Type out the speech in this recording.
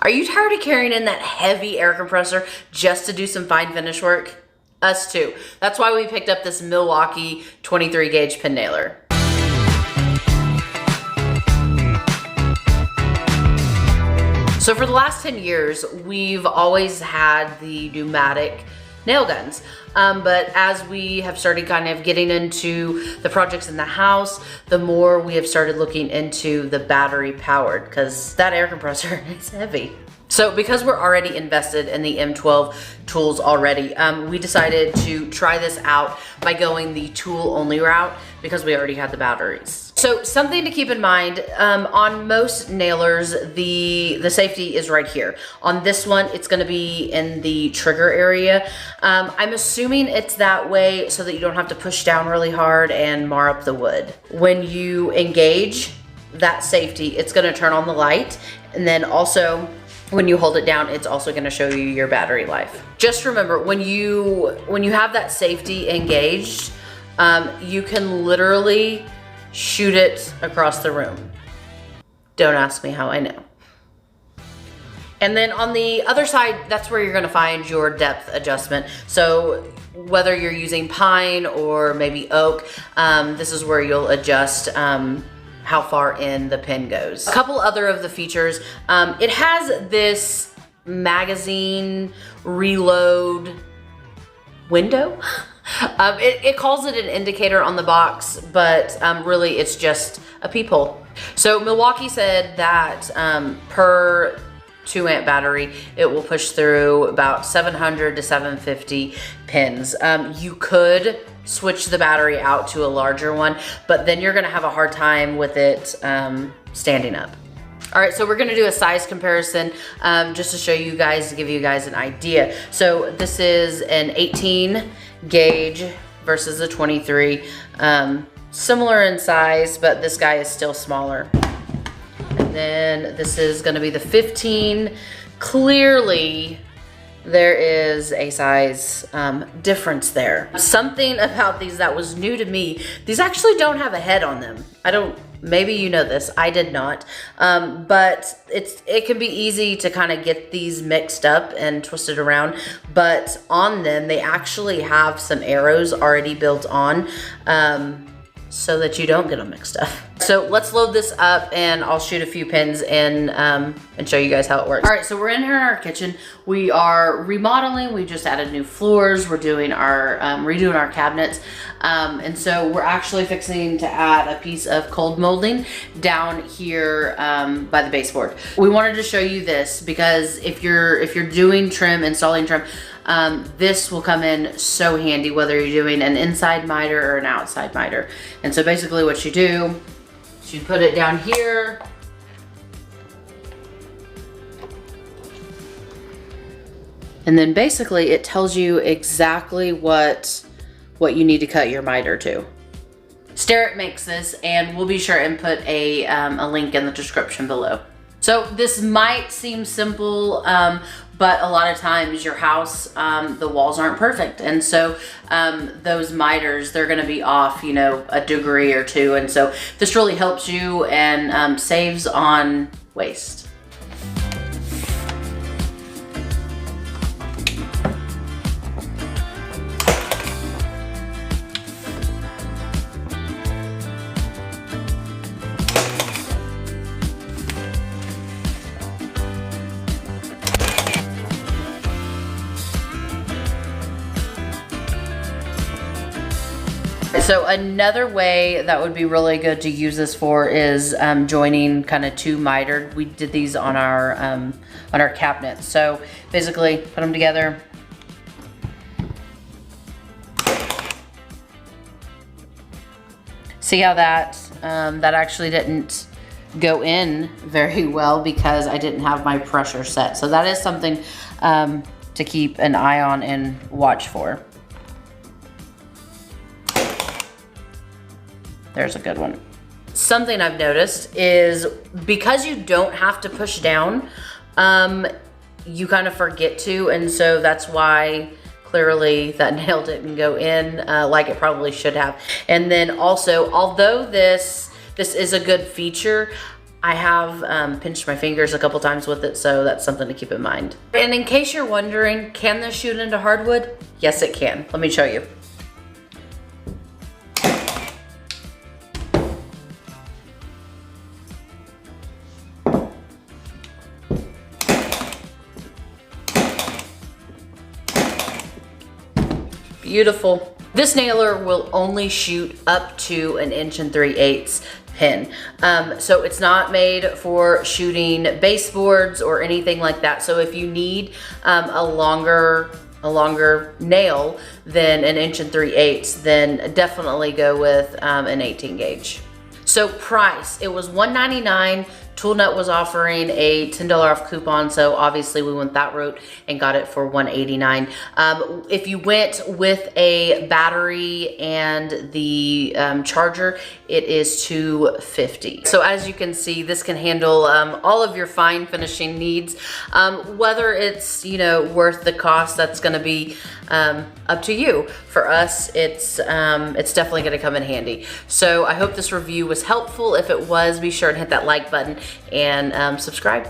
Are you tired of carrying in that heavy air compressor just to do some fine finish work? Us too. That's why we picked up this Milwaukee 23 gauge pin nailer. So for the last 10 years, we've always had the pneumatic nail guns. But as we have started kind of getting into the projects in the house, the more we have started looking into the battery powered, because that air compressor is heavy. So because we're already invested in the M12 tools already, we decided to try this out by going the tool only route because we already had the batteries. So something to keep in mind, on most nailers, the safety is right here. On this one, it's gonna be in the trigger area. I'm assuming it's that way so that you don't have to push down really hard and mar up the wood. When you engage that safety, it's gonna turn on the light, and then also, when you hold it down, it's also gonna show you your battery life. Just remember, when you have that safety engaged, you can literally shoot it across the room. Don't ask me how I know. And then on the other side, that's where you're gonna find your depth adjustment. So whether you're using pine or maybe oak, this is where you'll adjust how far in the pin goes. A couple other of the features, it has this magazine reload window. It calls it an indicator on the box, but really it's just a peephole. So Milwaukee said that per 2 amp battery, it will push through about 700 to 750 pins. You could switch the battery out to a larger one, but then you're gonna have a hard time with it standing up. All right, so we're gonna do a size comparison just to show you guys, to give you guys an idea. So this is an 18 gauge versus a 23. Similar in size, but this guy is still smaller. And then this is gonna be the 15. Clearly, there is a size difference there. Something about these that was new to me, these actually don't have a head on them. Maybe you know this, I did not. But it can be easy to kind of get these mixed up and twisted around, but on them, they actually have some arrows already built on so that you don't get them mixed up. So let's load this up and I'll shoot a few pins in and show you guys how it works. All right, so we're in here in our kitchen. We are remodeling. We just added new floors. We're doing our, redoing our cabinets. And so we're actually fixing to add a piece of cold molding down here by the baseboard. We wanted to show you this because if you're doing trim, installing trim, this will come in so handy whether you're doing an inside miter or an outside miter. And so basically what you do is you put it down here. And then basically it tells you exactly what you need to cut your miter to. Starrett makes this, and we'll be sure and put a link in the description below. So this might seem simple, but a lot of times your house, the walls aren't perfect. And so those miters, they're gonna be off, you know, a degree or two. And so this really helps you and saves on waste. So another way that would be really good to use this for is joining kind of two mitered. We did these on our cabinets. So basically put them together. See how that actually didn't go in very well because I didn't have my pressure set. So that is something to keep an eye on and watch for. There's a good one. Something I've noticed is because you don't have to push down, you kind of forget to, and so that's why clearly that nail didn't go in like it probably should have. And then also, although this is a good feature, I have pinched my fingers a couple times with it, so that's something to keep in mind. And in case you're wondering, can this shoot into hardwood? Yes, it can. Let me show you. Beautiful. This nailer will only shoot up to 1 3/8 pin. So it's not made for shooting baseboards or anything like that. So if you need a longer nail than 1 3/8, then definitely go with an 18 gauge. So price, it was $199. ToolNet was offering a $10 off coupon, so obviously we went that route and got it for $189. If you went with a battery and the charger, it is $250. So as you can see, this can handle all of your fine finishing needs. Whether it's, you know, worth the cost, that's gonna be up to you. For us, it's definitely gonna come in handy. So I hope this review was helpful. If it was, be sure to hit that like button and subscribe.